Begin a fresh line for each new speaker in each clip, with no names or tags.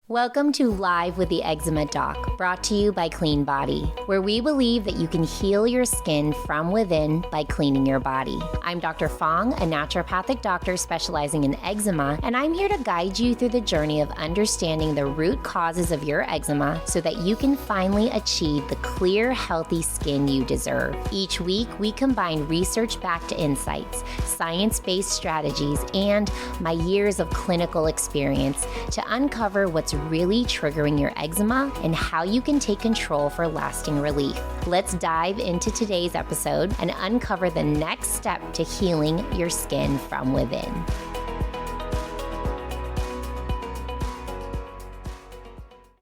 Welcome to Live with the Eczema Doc, brought to you by Cleanbody, where we believe that you can heal your skin from within by cleaning your body. I'm Dr. Fong, a naturopathic doctor specializing in eczema, and I'm here to guide you through the journey of understanding the root causes of your eczema so that you can finally achieve the clear, healthy skin you deserve. Each week, we combine research-backed insights, science-based strategies, and my years of clinical experience to uncover what's really triggering your eczema and how you can take control for lasting relief. Let's dive into today's episode and uncover the next step to healing your skin from within.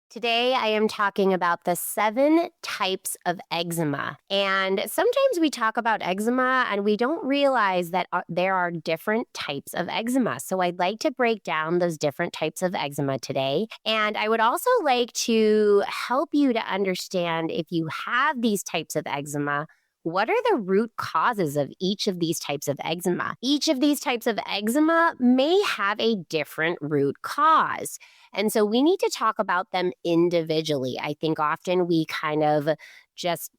Today, I am talking about the 7 types of eczema. And sometimes we talk about eczema and we don't realize that there are different types of eczema. So I'd like to break down those different types of eczema today. And I would also like to help you to understand, if you have these types of eczema, what are the root causes of each of these types of eczema? Each of these types of eczema may have a different root cause. And so we need to talk about them individually. I think often we kind of just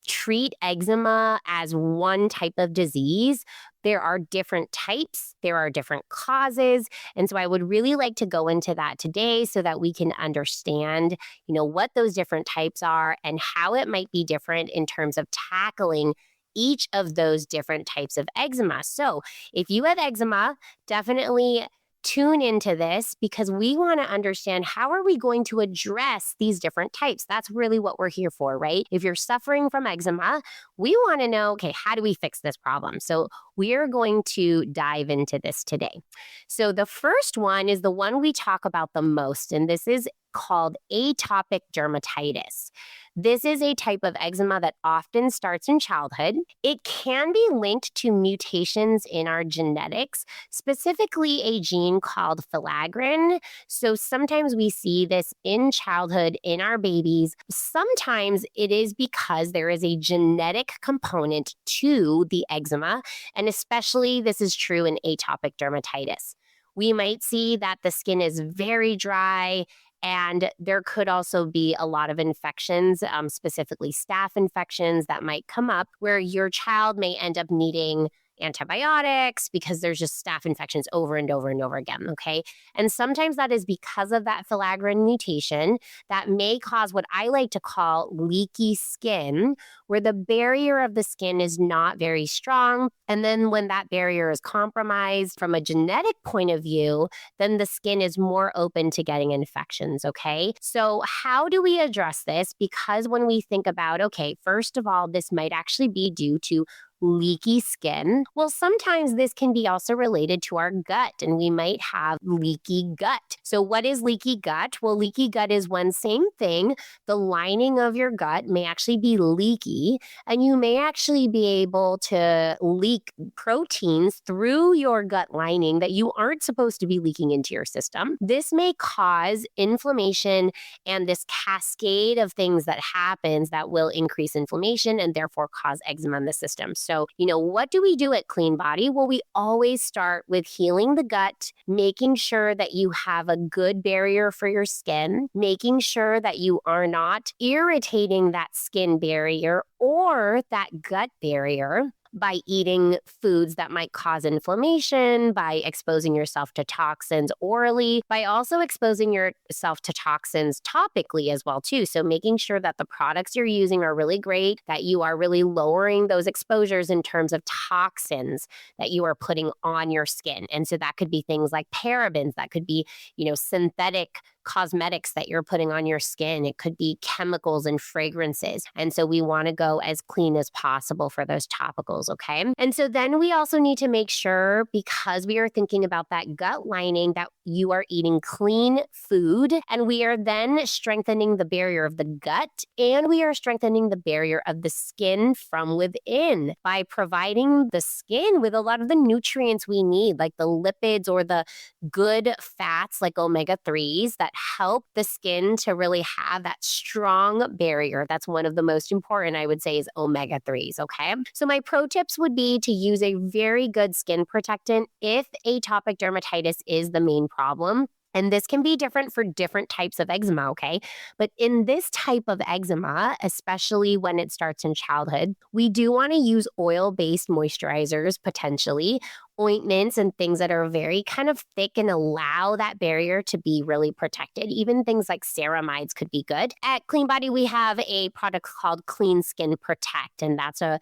treat eczema as one type of disease. There are different types, there are different causes. And so I would really like to go into that today so that we can understand, what those different types are and how it might be different in terms of tackling each of those different types of eczema. So if you have eczema, definitely tune into this because we want to understand how are we going to address these different types. That's really what we're here for, right? If you're suffering from eczema, we want to know, okay, how do we fix this problem? So we are going to dive into this today. So the first one is the one we talk about the most, and this is called atopic dermatitis. This is a type of eczema that often starts in childhood. It can be linked to mutations in our genetics, specifically a gene called filaggrin. So sometimes we see this in childhood in our babies. Sometimes it is because there is a genetic component to the eczema, and especially this is true in atopic dermatitis. We might see that the skin is very dry, and there could also be a lot of infections, specifically staph infections that might come up where your child may end up needing antibiotics because there's just staph infections over and over and over again, okay? And sometimes that is because of that filaggrin mutation that may cause what I like to call leaky skin, where the barrier of the skin is not very strong. And then when that barrier is compromised from a genetic point of view, then the skin is more open to getting infections, okay? So how do we address this? Because when we think about, okay, first of all, this might actually be due to leaky skin. Well, sometimes this can be also related to our gut, and we might have leaky gut. So what is leaky gut? Well, leaky gut is one same thing. The lining of your gut may actually be leaky, and you may actually be able to leak proteins through your gut lining that you aren't supposed to be leaking into your system. This may cause inflammation and this cascade of things that happens that will increase inflammation and therefore cause eczema in the system. So, what do we do at Cleanbody? Well, we always start with healing the gut, making sure that you have a good barrier for your skin, making sure that you are not irritating that skin barrier or that gut barrier by eating foods that might cause inflammation, by exposing yourself to toxins orally, by also exposing yourself to toxins topically as well too. So making sure that the products you're using are really great, that you are really lowering those exposures in terms of toxins that you are putting on your skin. And so that could be things like parabens, that could be, synthetic cosmetics that you're putting on your skin. It could be chemicals and fragrances. And so we want to go as clean as possible for those topicals, okay? And so then we also need to make sure, because we are thinking about that gut lining, that you are eating clean food, and we are then strengthening the barrier of the gut, and we are strengthening the barrier of the skin from within by providing the skin with a lot of the nutrients we need, like the lipids or the good fats like omega-3s that help the skin to really have that strong barrier. That's one of the most important, I would say, is omega-3s, okay? So my pro tips would be to use a very good skin protectant if atopic dermatitis is the main problem. And this can be different for different types of eczema, okay? But in this type of eczema, especially when it starts in childhood, we do want to use oil based moisturizers potentially, ointments, and things that are very kind of thick and allow that barrier to be really protected. Even things like ceramides could be good. At Cleanbody, we have a product called Clean Skin Protect, and that's a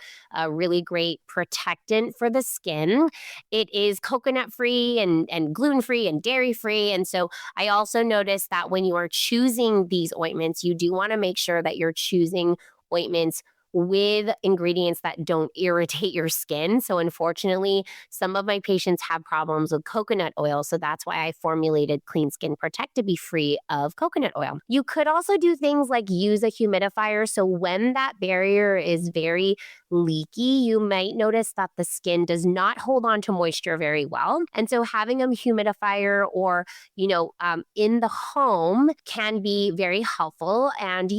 really great protectant for the skin. It is coconut free and gluten free and dairy free. And so I also noticed that when you are choosing these ointments, you do want to make sure that you're choosing ointments with ingredients that don't irritate your skin. So unfortunately, some of my patients have problems with coconut oil. So that's why I formulated Clean Skin Protect to be free of coconut oil. You could also do things like use a humidifier. So when that barrier is very leaky, you might notice that the skin does not hold on to moisture very well. And so having a humidifier or, in the home can be very helpful. And,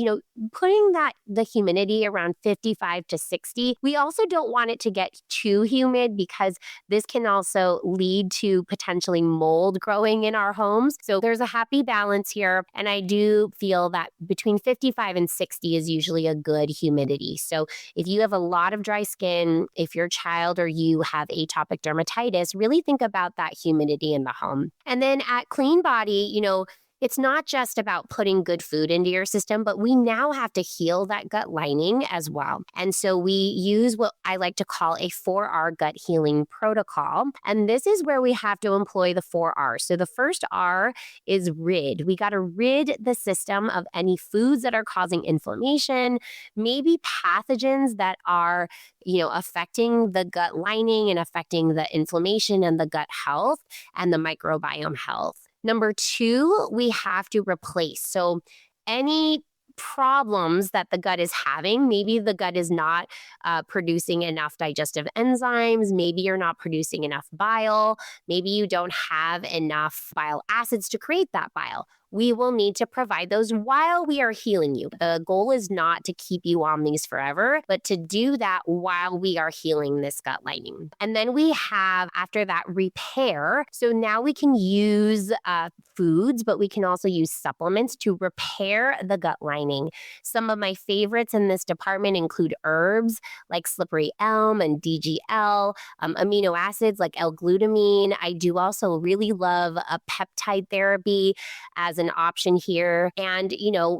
putting the humidity around 55 to 60, we also don't want it to get too humid because this can also lead to potentially mold growing in our homes. So there's a happy balance here. And I do feel that between 55 and 60 is usually a good humidity. So if you have a lot of dry skin, if your child or you have atopic dermatitis, really think about that humidity in the home. And then at Cleanbody, it's not just about putting good food into your system, but we now have to heal that gut lining as well. And so we use what I like to call a 4R gut healing protocol. And this is where we have to employ the 4Rs. So the first R is rid. We got to rid the system of any foods that are causing inflammation, maybe pathogens that are, affecting the gut lining and affecting the inflammation and the gut health and the microbiome health. Number 2, we have to replace. So any problems that the gut is having, maybe the gut is not producing enough digestive enzymes, maybe you're not producing enough bile, maybe you don't have enough bile acids to create that bile. We will need to provide those while we are healing you. The goal is not to keep you on these forever, but to do that while we are healing this gut lining. And then we have, after that, repair. So now we can use foods, but we can also use supplements to repair the gut lining. Some of my favorites in this department include herbs like slippery elm and DGL, amino acids like L-glutamine. I do also really love a peptide therapy as an option here, and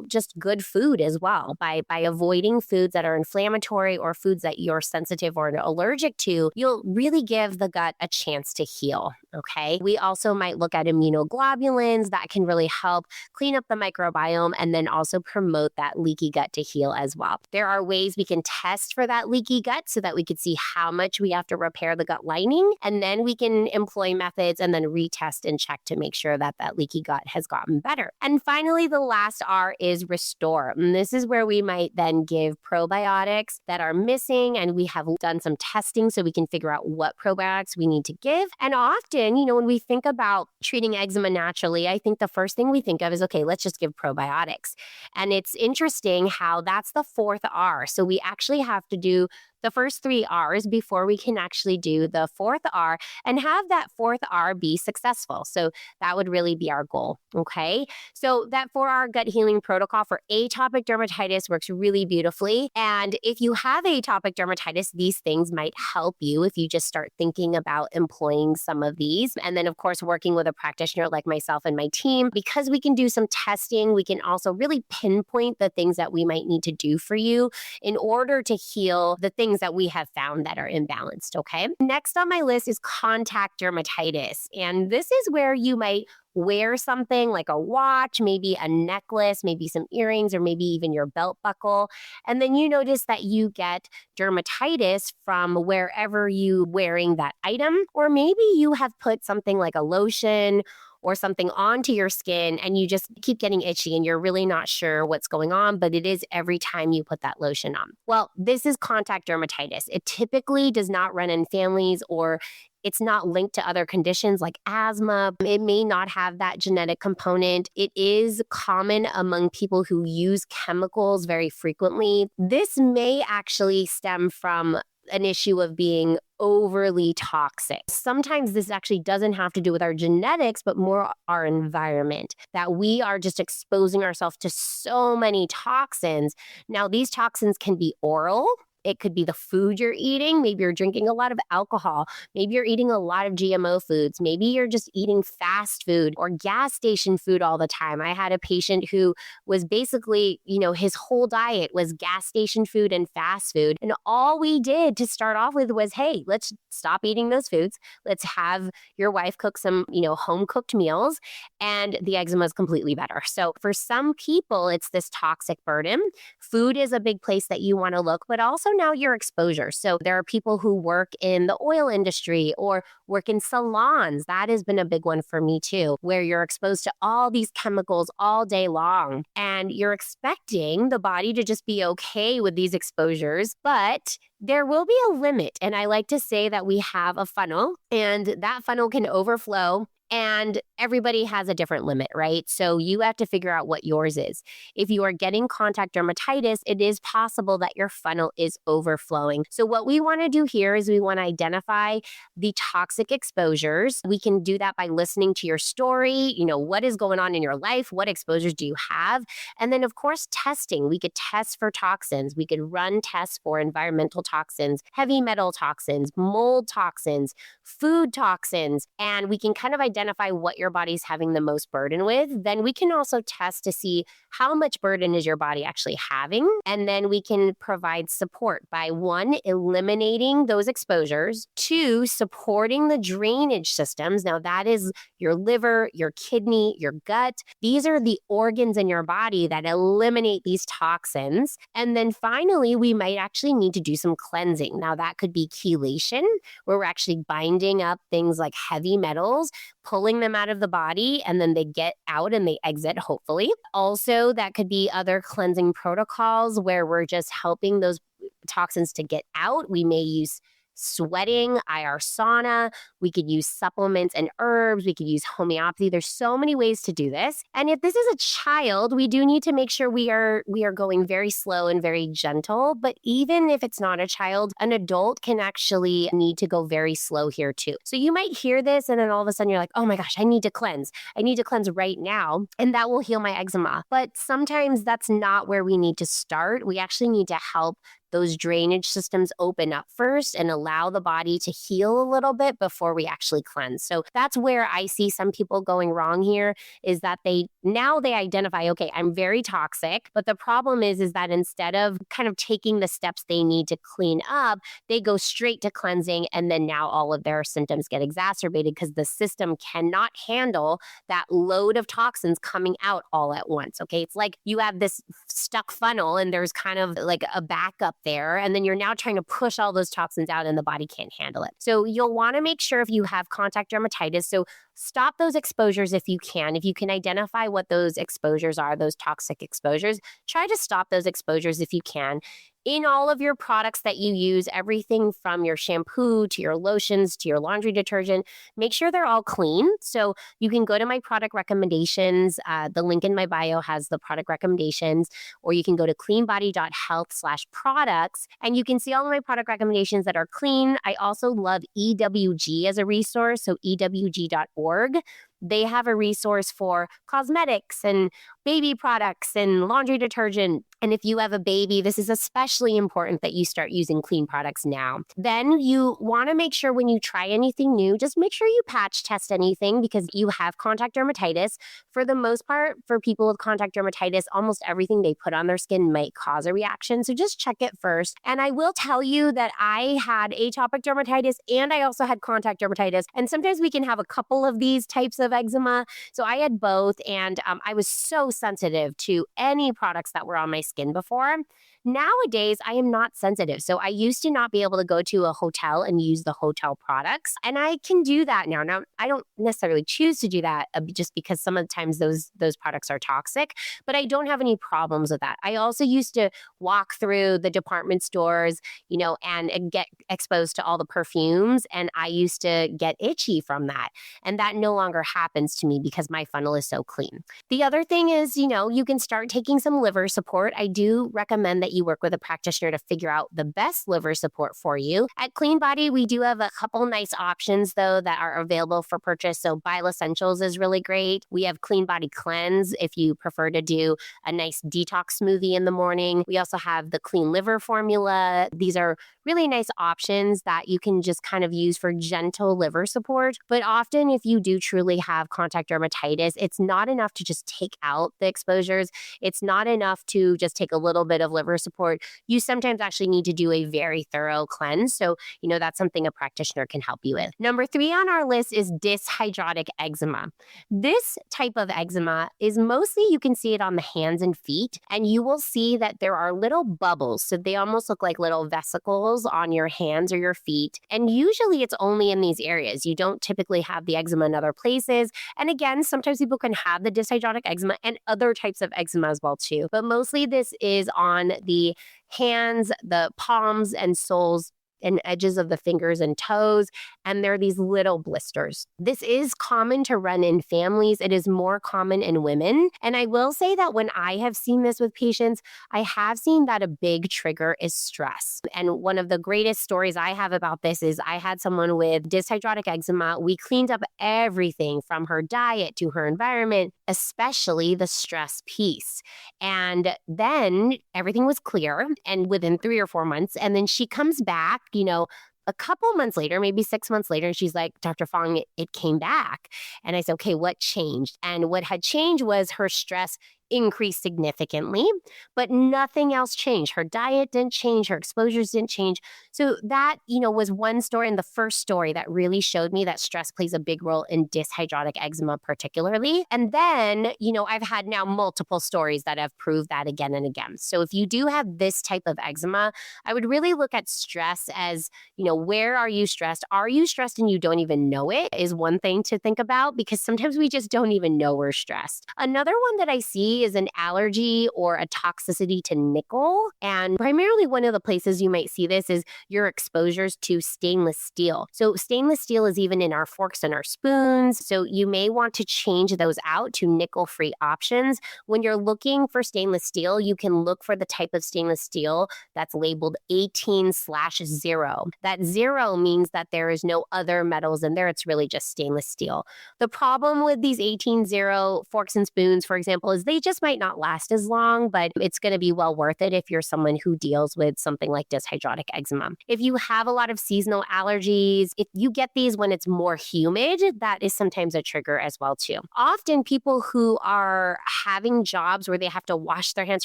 just good food as well. By avoiding foods that are inflammatory or foods that you're sensitive or allergic to, you'll really give the gut a chance to heal. Okay. We also might look at immunoglobulins that can really help clean up the microbiome and then also promote that leaky gut to heal as well. There are ways we can test for that leaky gut so that we could see how much we have to repair the gut lining, and then we can employ methods and then retest and check to make sure that leaky gut has gotten better. And finally, the last R is restore. And this is where we might then give probiotics that are missing, and we have done some testing so we can figure out what probiotics we need to give. And often, when we think about treating eczema naturally, I think the first thing we think of is, okay, let's just give probiotics. And it's interesting how that's the 4th R. So we actually have to do the first 3 R's before we can actually do the 4th R and have that 4th R be successful. So that would really be our goal. Okay. So that 4R gut healing protocol for atopic dermatitis works really beautifully. And if you have atopic dermatitis, these things might help you if you just start thinking about employing some of these. And then, of course, working with a practitioner like myself and my team, because we can do some testing, we can also really pinpoint the things that we might need to do for you in order to heal the things that we have found that are imbalanced, okay? Next on my list is contact dermatitis. And this is where you might wear something like a watch, maybe a necklace, maybe some earrings, or maybe even your belt buckle. And then you notice that you get dermatitis from wherever you wearing that item. Or maybe you have put something like a lotion or something onto your skin and you just keep getting itchy and you're really not sure what's going on, but it is every time you put that lotion on. Well, this is contact dermatitis. It typically does not run in families, or it's not linked to other conditions like asthma. It may not have that genetic component. It is common among people who use chemicals very frequently. This may actually stem from an issue of being overly toxic. Sometimes this actually doesn't have to do with our genetics, but more our environment, that we are just exposing ourselves to so many toxins. Now, these toxins can be oral. It could be the food you're eating. Maybe you're drinking a lot of alcohol. Maybe you're eating a lot of GMO foods. Maybe you're just eating fast food or gas station food all the time. I had a patient who was basically, his whole diet was gas station food and fast food. And all we did to start off with was, hey, let's stop eating those foods. Let's have your wife cook some, home cooked meals. And the eczema is completely better. So for some people, it's this toxic burden. Food is a big place that you want to look, but also now your exposure. So there are people who work in the oil industry or work in salons. That has been a big one for me too, where you're exposed to all these chemicals all day long. And you're expecting the body to just be okay with these exposures, but there will be a limit. And I like to say that we have a funnel, and that funnel can overflow. And everybody has a different limit, right? So you have to figure out what yours is. If you are getting contact dermatitis, it is possible that your funnel is overflowing. So what we want to do here is we want to identify the toxic exposures. We can do that by listening to your story. What is going on in your life? What exposures do you have? And then, of course, testing. We could test for toxins. We could run tests for environmental toxins, heavy metal toxins, mold toxins, food toxins, and we can kind of identify what your body's having the most burden with. Then we can also test to see how much burden is your body actually having. And then we can provide support by 1, eliminating those exposures, 2, supporting the drainage systems. Now that is your liver, your kidney, your gut. These are the organs in your body that eliminate these toxins. And then finally, we might actually need to do some cleansing. Now that could be chelation, where we're actually binding up things like heavy metals, pulling them out of the body, and then they get out and they exit, hopefully. Also, that could be other cleansing protocols where we're just helping those toxins to get out. We may use sweating, IR sauna. We could use supplements and herbs. We could use homeopathy. There's so many ways to do this. And if this is a child, we do need to make sure we are going very slow and very gentle. But even if it's not a child, an adult can actually need to go very slow here too. So you might hear this and then all of a sudden you're like, oh my gosh, I need to cleanse. I need to cleanse right now. And that will heal my eczema. But sometimes that's not where we need to start. We actually need to help those drainage systems open up first and allow the body to heal a little bit before we actually cleanse. So that's where I see some people going wrong here, is that they identify, okay, I'm very toxic, but the problem is that instead of kind of taking the steps they need to clean up, they go straight to cleansing, and then now all of their symptoms get exacerbated because the system cannot handle that load of toxins coming out all at once. Okay, it's like you have this stuck funnel and there's kind of like a backup there, and then you're now trying to push all those toxins out and the body can't handle it. So you'll want to make sure if you have contact dermatitis, so stop those exposures if you can. If you can identify what those exposures are, those toxic exposures, try to stop those exposures if you can. In all of your products that you use, everything from your shampoo to your lotions to your laundry detergent, make sure they're all clean. So you can go to my product recommendations. The link in my bio has the product recommendations, or you can go to cleanbody.health/products and you can see all of my product recommendations that are clean. I also love EWG as a resource, so ewg.org. They have a resource for cosmetics and baby products and laundry detergent. And if you have a baby, this is especially important that you start using clean products now. Then you want to make sure when you try anything new, just make sure you patch test anything because you have contact dermatitis. For the most part, for people with contact dermatitis, almost everything they put on their skin might cause a reaction. So just check it first. And I will tell you that I had atopic dermatitis and I also had contact dermatitis. And sometimes we can have a couple of these types of eczema. So I had both, and I was so sensitive to any products that were on my skin before. Nowadays, I am not sensitive. So I used to not be able to go to a hotel and use the hotel products, and I can do that now. Now, I don't necessarily choose to do that just because some of the times those products are toxic, but I don't have any problems with that. I also used to walk through the department stores, and get exposed to all the perfumes, and I used to get itchy from that. And that no longer happens to me because my funnel is so clean. The other thing is, you can start taking some liver support. I do recommend that that you work with a practitioner to figure out the best liver support for you. At Cleanbody, we do have a couple nice options, though, that are available for purchase. So Bile Essentials is really great. We have Cleanbody Cleanse if you prefer to do a nice detox smoothie in the morning. We also have the Clean Liver formula. These are really nice options that you can just kind of use for gentle liver support. But often, if you do truly have contact dermatitis, it's not enough to just take out the exposures. It's not enough to just take a little bit of liver support. You sometimes actually need to do a very thorough cleanse. So, that's something a practitioner can help you with. Number 3 on our list is dyshidrotic eczema. This type of eczema is mostly, you can see it on the hands and feet, and you will see that there are little bubbles. So they almost look like little vesicles on your hands or your feet. And usually it's only in these areas. You don't typically have the eczema in other places. And again, sometimes people can have the dyshidrotic eczema and other types of eczema as well too. But mostly this is on the hands, the palms and soles and edges of the fingers and toes, and there are these little blisters. This is common to run in families. It is more common in women. And I will say that when I have seen this with patients, I have seen that a big trigger is stress. And one of the greatest stories I have about this is I had someone with dyshidrotic eczema. We cleaned up everything from her diet to her environment, especially the stress piece. And then everything was clear, and within 3 or 4 months, and then she comes back, a couple months later, maybe 6 months later, and she's like, Dr. Fong, it came back. And I said, okay, what changed? And what had changed was her stress increased significantly, but nothing else changed. Her diet didn't change. Her exposures didn't change. So that, was one story, and the first story that really showed me that stress plays a big role in dyshidrotic eczema particularly. And then, I've had now multiple stories that have proved that again and again. So if you do have this type of eczema, I would really look at stress as, where are you stressed? Are you stressed and you don't even know it is one thing to think about, because sometimes we just don't even know we're stressed. Another one that I see is an allergy or a toxicity to nickel. And primarily one of the places you might see this is your exposures to stainless steel. So stainless steel is even in our forks and our spoons. So you may want to change those out to nickel-free options. When you're looking for stainless steel, you can look for the type of stainless steel that's labeled 18/0. That 0 means that there is no other metals in there. It's really just stainless steel. The problem with these 18/0 forks and spoons, for example, is they just might not last as long, but it's going to be well worth it if you're someone who deals with something like dyshidrotic eczema. If you have a lot of seasonal allergies, if you get these when it's more humid, that is sometimes a trigger as well too. Often people who are having jobs where they have to wash their hands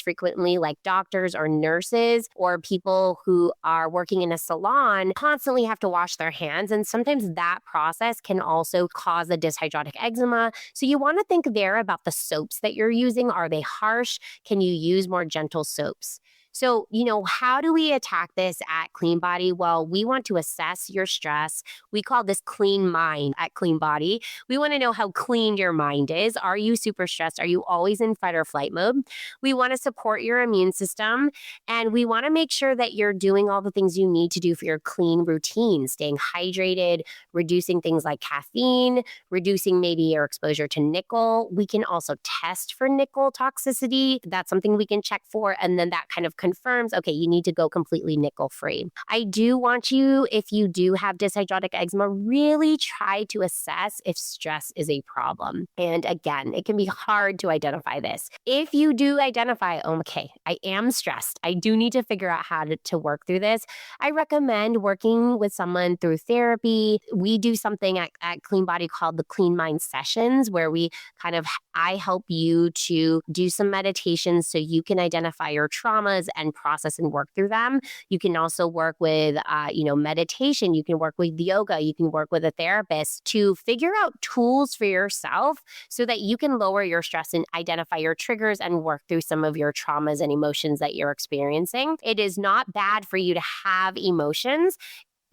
frequently, like doctors or nurses, or people who are working in a salon, constantly have to wash their hands. And sometimes that process can also cause a dyshidrotic eczema. So you want to think there about the soaps that you're using. Are they harsh? Can you use more gentle soaps? So, how do we attack this at Cleanbody? Well, we want to assess your stress. We call this clean mind at Cleanbody. We want to know how clean your mind is. Are you super stressed? Are you always in fight or flight mode? We want to support your immune system, and we want to make sure that you're doing all the things you need to do for your clean routine, staying hydrated, reducing things like caffeine, reducing maybe your exposure to nickel. We can also test for nickel toxicity. That's something we can check for, and then that kind of confirms, okay, you need to go completely nickel-free. I do want you, if you do have dyshidrotic eczema, really try to assess if stress is a problem. And again, it can be hard to identify this. If you do identify, okay, I am stressed, I do need to figure out how to work through this, I recommend working with someone through therapy. We do something at Cleanbody called the Clean Mind Sessions, where I help you to do some meditations so you can identify your traumas and process and work through them. You can also work with, meditation. You can work with yoga. You can work with a therapist to figure out tools for yourself so that you can lower your stress and identify your triggers and work through some of your traumas and emotions that you're experiencing. It is not bad for you to have emotions.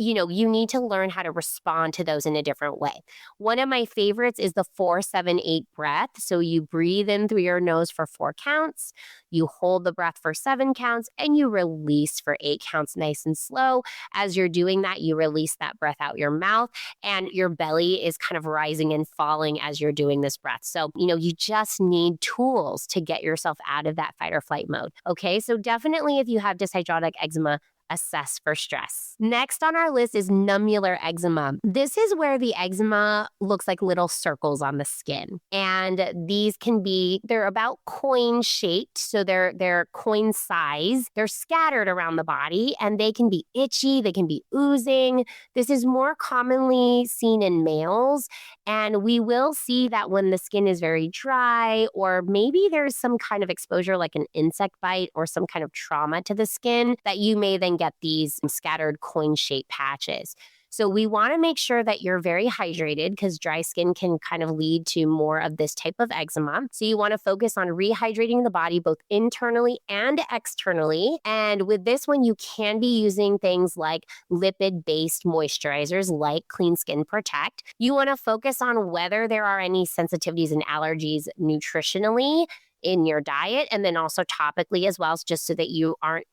you need to learn how to respond to those in a different way. One of my favorites is the 4-7-8 breath. So you breathe in through your nose for 4 counts, you hold the breath for 7 counts, and you release for 8 counts nice and slow. As you're doing that, you release that breath out your mouth, and your belly is kind of rising and falling as you're doing this breath. So, you just need tools to get yourself out of that fight or flight mode. Okay, so definitely if you have dyshidrotic eczema, assess for stress. Next on our list is nummular eczema. This is where the eczema looks like little circles on the skin. And these they're about coin shaped. So they're coin size. They're scattered around the body and they can be itchy. They can be oozing. This is more commonly seen in males. And we will see that when the skin is very dry, or maybe there's some kind of exposure like an insect bite or some kind of trauma to the skin, that you may then get these scattered coin-shaped patches. So we want to make sure that you're very hydrated, because dry skin can kind of lead to more of this type of eczema. So you want to focus on rehydrating the body both internally and externally. And with this one, you can be using things like lipid-based moisturizers like Clean Skin Protect. You want to focus on whether there are any sensitivities and allergies nutritionally in your diet, and then also topically as well, just so that you aren't,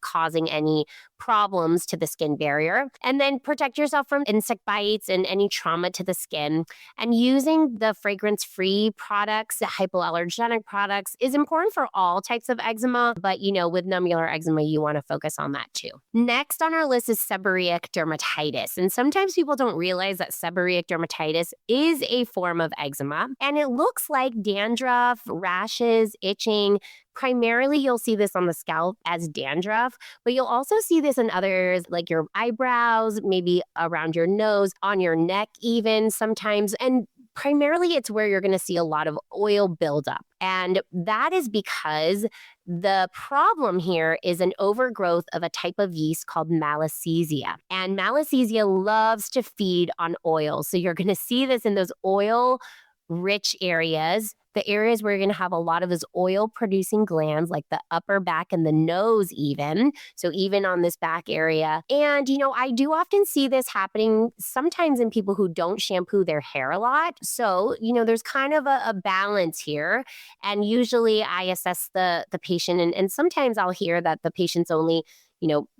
causing any problems to the skin barrier. And then protect yourself from insect bites and any trauma to the skin. And using the fragrance-free products, the hypoallergenic products, is important for all types of eczema, but with nummular eczema, you want to focus on that too. Next on our list is seborrheic dermatitis. And sometimes people don't realize that seborrheic dermatitis is a form of eczema, and it looks like dandruff, rashes, itching. Primarily, you'll see this on the scalp as dandruff, but you'll also see this in others like your eyebrows, maybe around your nose, on your neck even sometimes. And primarily, it's where you're going to see a lot of oil buildup. And that is because the problem here is an overgrowth of a type of yeast called Malassezia. And Malassezia loves to feed on oil. So you're going to see this in those oil-rich areas, the areas where you're going to have a lot of those oil-producing glands, like the upper back and the nose even. So even on this back area. And, I do often see this happening sometimes in people who don't shampoo their hair a lot. So, there's kind of a balance here. And usually I assess the patient, and sometimes I'll hear that the patient's only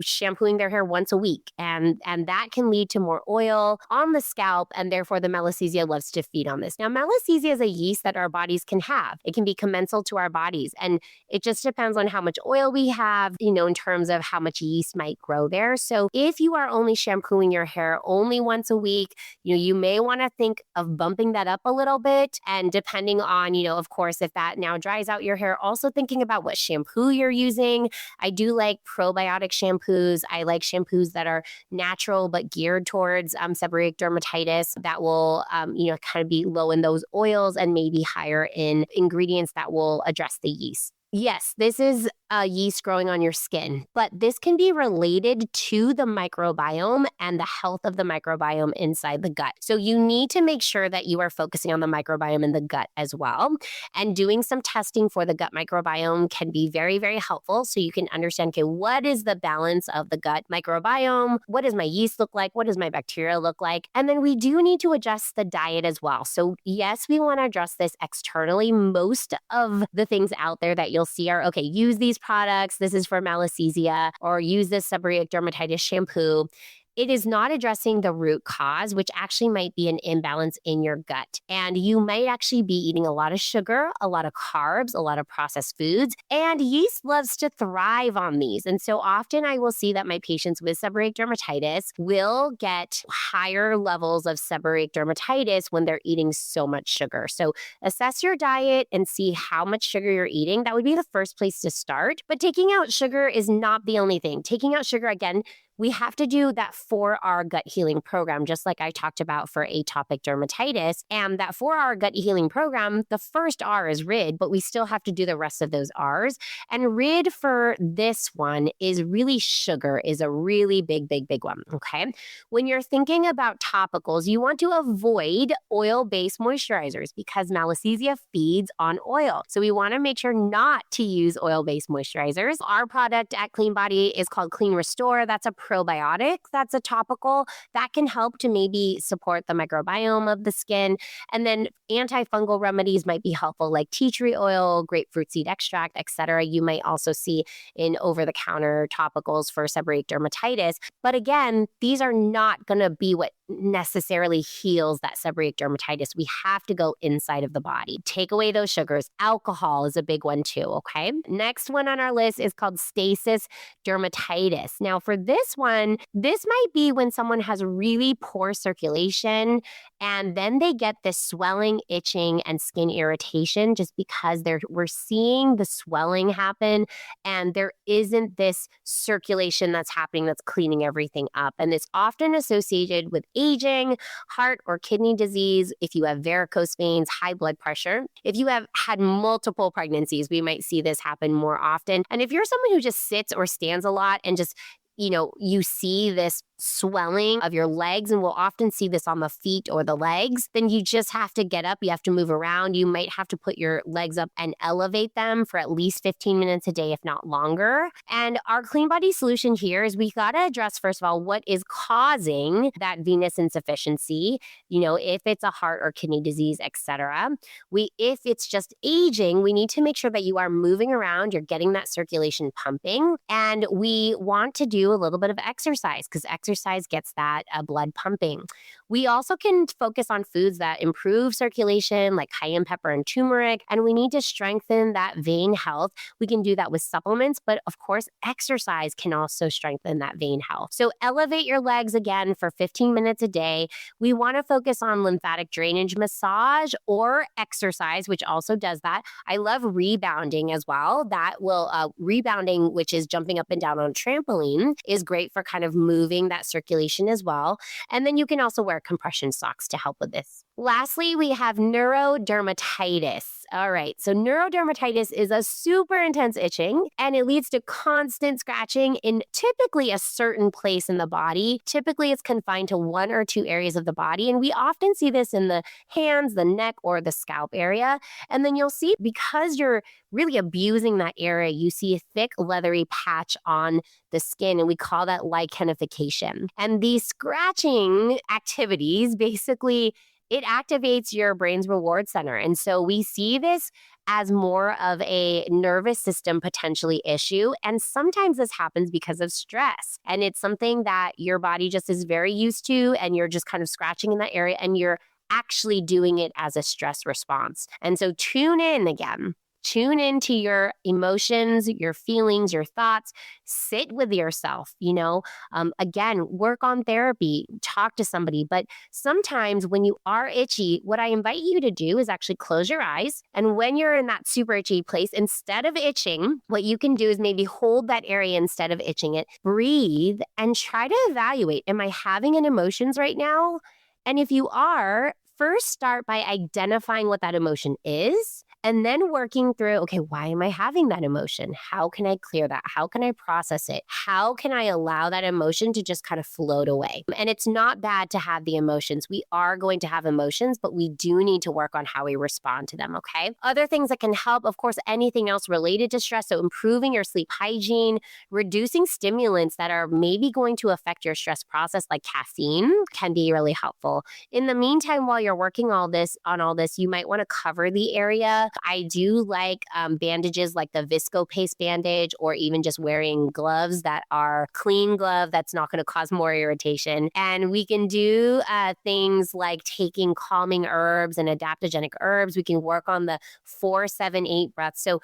shampooing their hair once a week. And that can lead to more oil on the scalp, and therefore the Malassezia loves to feed on this. Now, Malassezia is a yeast that our bodies can have. It can be commensal to our bodies, and it just depends on how much oil we have, in terms of how much yeast might grow there. So if you are only shampooing your hair only once a week, you may want to think of bumping that up a little bit. And depending on, of course, if that now dries out your hair, also thinking about what shampoo you're using. I do like probiotic shampoos. I like shampoos that are natural but geared towards seborrheic dermatitis that will, kind of be low in those oils and maybe higher in ingredients that will address the yeast. Yes, this is yeast growing on your skin, but this can be related to the microbiome and the health of the microbiome inside the gut. So you need to make sure that you are focusing on the microbiome in the gut as well. And doing some testing for the gut microbiome can be very, very helpful. So you can understand, okay, what is the balance of the gut microbiome? What does my yeast look like? What does my bacteria look like? And then we do need to adjust the diet as well. So yes, we want to address this externally. Most of the things out there that you'll see are, okay, use these products. This is for Malassezia, or use this seborrheic dermatitis shampoo. It is not addressing the root cause, which actually might be an imbalance in your gut. And you might actually be eating a lot of sugar, a lot of carbs, a lot of processed foods, and yeast loves to thrive on these. And so often I will see that my patients with seborrheic dermatitis will get higher levels of seborrheic dermatitis when they're eating so much sugar. So assess your diet and see how much sugar you're eating. That would be the first place to start. But taking out sugar is not the only thing. Taking out sugar, again, we have to do that 4R gut healing program, just like I talked about for atopic dermatitis. And that 4R gut healing program, the first R is RID, but we still have to do the rest of those R's. And RID for this one is really sugar, is a really big, big, big one, okay? When you're thinking about topicals, you want to avoid oil-based moisturizers because Malassezia feeds on oil. So we want to make sure not to use oil-based moisturizers. Our product at Cleanbody is called Clean Restore. That's a probiotic that's a topical that can help to maybe support the microbiome of the skin. And then antifungal remedies might be helpful, like tea tree oil, grapefruit seed extract, etc. You might also see in over-the-counter topicals for seborrheic dermatitis. But again, these are not going to be what necessarily heals that seborrheic dermatitis. We have to go inside of the body. Take away those sugars. Alcohol is a big one too, okay? Next one on our list is called stasis dermatitis. Now, for this one, this might be when someone has really poor circulation and then they get this swelling, itching, and skin irritation just because we're seeing the swelling happen and there isn't this circulation that's happening that's cleaning everything up. And it's often associated with aging, heart or kidney disease, if you have varicose veins, high blood pressure. If you have had multiple pregnancies, we might see this happen more often. And if you're someone who just sits or stands a lot and just you see this swelling of your legs, and we'll often see this on the feet or the legs, then you just have to get up. You have to move around. You might have to put your legs up and elevate them for at least 15 minutes a day, if not longer. And our Cleanbody solution here is we got to address, first of all, what is causing that venous insufficiency, if it's a heart or kidney disease, etc. If it's just aging, we need to make sure that you are moving around, you're getting that circulation pumping, and we want to do a little bit of exercise because exercise gets that blood pumping. We also can focus on foods that improve circulation, like cayenne pepper and turmeric, and we need to strengthen that vein health. We can do that with supplements, but of course, exercise can also strengthen that vein health. So elevate your legs again for 15 minutes a day. We want to focus on lymphatic drainage massage or exercise, which also does that. I love rebounding as well. That will, rebounding, which is jumping up and down on a trampoline, is great for kind of moving that circulation as well. And then you can also wear compression socks to help with this. Lastly, we have neurodermatitis. All right, so neurodermatitis is a super intense itching, and it leads to constant scratching in typically a certain place in the body. Typically, it's confined to one or two areas of the body, and we often see this in the hands, the neck, or the scalp area. And then you'll see, because you're really abusing that area, you see a thick, leathery patch on the skin, and we call that lichenification. And these scratching activities basically it activates your brain's reward center. And so we see this as more of a nervous system potentially issue. And sometimes this happens because of stress. And it's something that your body just is very used to, and you're just kind of scratching in that area, and you're actually doing it as a stress response. And so tune in again. Tune into your emotions, your feelings, your thoughts. Sit with yourself, again, work on therapy, talk to somebody. But sometimes when you are itchy, what I invite you to do is actually close your eyes. And when you're in that super itchy place, instead of itching, what you can do is maybe hold that area instead of itching it. Breathe and try to evaluate, am I having an emotions right now? And if you are, first start by identifying what that emotion is. And then working through, okay, why am I having that emotion? How can I clear that? How can I process it? How can I allow that emotion to just kind of float away? And it's not bad to have the emotions. We are going to have emotions, but we do need to work on how we respond to them, okay? Other things that can help, of course, anything else related to stress. So improving your sleep hygiene, reducing stimulants that are maybe going to affect your stress process, like caffeine, can be really helpful. In the meantime, while you're working on all this, you might want to cover the area. I do like bandages like the Visco paste bandage, or even just wearing gloves that are clean glove that's not going to cause more irritation. And we can do things like taking calming herbs and adaptogenic herbs. We can work on the 4-7-8 breaths. So,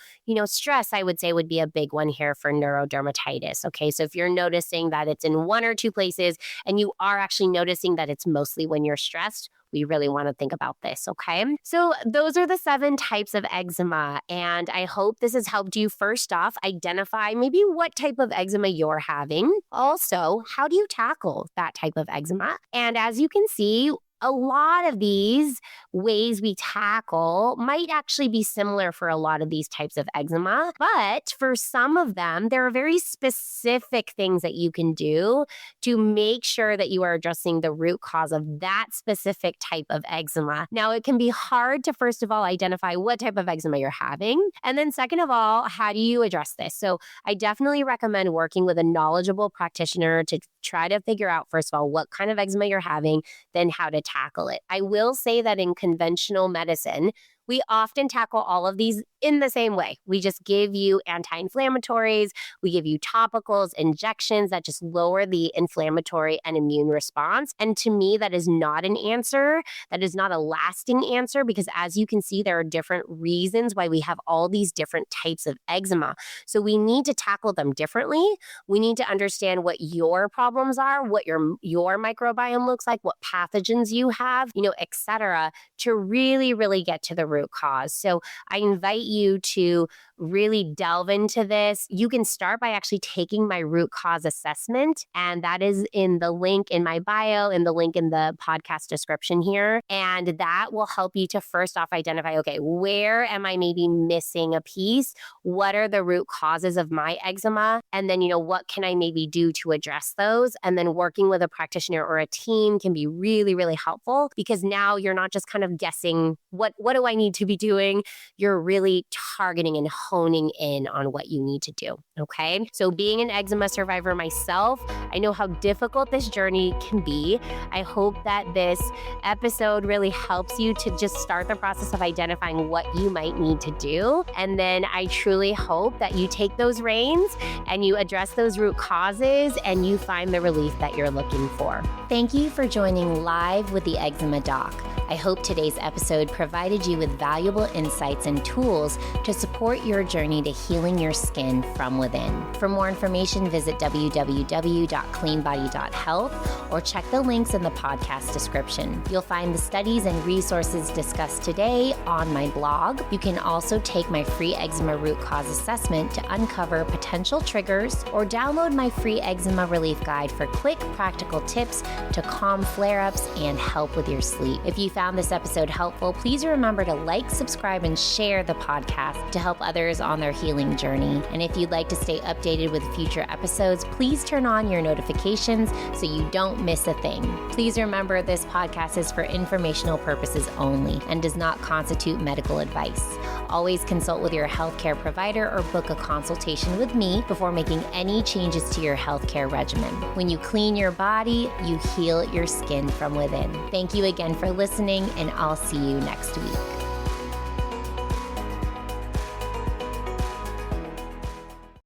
stress, I would say, would be a big one here for neurodermatitis. Okay, so if you're noticing that it's in one or two places and you are actually noticing that it's mostly when you're stressed, we really want to think about this, okay? So those are the 7 types of eczema, and I hope this has helped you, first off, identify maybe what type of eczema you're having. Also, how do you tackle that type of eczema? And as you can see, a lot of these ways we tackle might actually be similar for a lot of these types of eczema, but for some of them, there are very specific things that you can do to make sure that you are addressing the root cause of that specific type of eczema. Now, it can be hard to, first of all, identify what type of eczema you're having. And then second of all, how do you address this? So I definitely recommend working with a knowledgeable practitioner to try to figure out, first of all, what kind of eczema you're having, then how to tackle it. I will say that in conventional medicine, we often tackle all of these in the same way. We just give you anti-inflammatories, we give you topicals, injections that just lower the inflammatory and immune response. And to me, that is not an answer. That is not a lasting answer because as you can see, there are different reasons why we have all these different types of eczema. So we need to tackle them differently. We need to understand what your problems are, what your microbiome looks like, what pathogens you have, et cetera, to really, really get to the root cause. So I invite you to really delve into this. You can start by actually taking my root cause assessment, and that is in the link in my bio and the link in the podcast description here. And that will help you to first off identify, okay, where am I maybe missing a piece? What are the root causes of my eczema? And then, what can I maybe do to address those? And then working with a practitioner or a team can be really, really helpful because now you're not just kind of guessing what do I need to be doing? You're really targeting and honing in on what you need to do. Okay. So being an eczema survivor myself, I know how difficult this journey can be. I hope that this episode really helps you to just start the process of identifying what you might need to do. And then I truly hope that you take those reins and you address those root causes and you find the relief that you're looking for. Thank you for joining Live with the Eczema Doc. I hope today's episode provided you with valuable insights and tools to support your journey to healing your skin from within. For more information, visit www.cleanbody.health or check the links in the podcast description. You'll find the studies and resources discussed today on my blog. You can also take my free eczema root cause assessment to uncover potential triggers or download my free eczema relief guide for quick, practical tips to calm flare-ups and help with your sleep. If you found this episode helpful, please remember to like, subscribe, and share the podcast to help others on their healing journey. And if you'd like to stay updated with future episodes, please turn on your notifications so you don't miss a thing. Please remember this podcast is for informational purposes only and does not constitute medical advice. Always consult with your healthcare provider or book a consultation with me before making any changes to your healthcare regimen. When you clean your body, you heal your skin from within. Thank you again for listening, and I'll see you next week.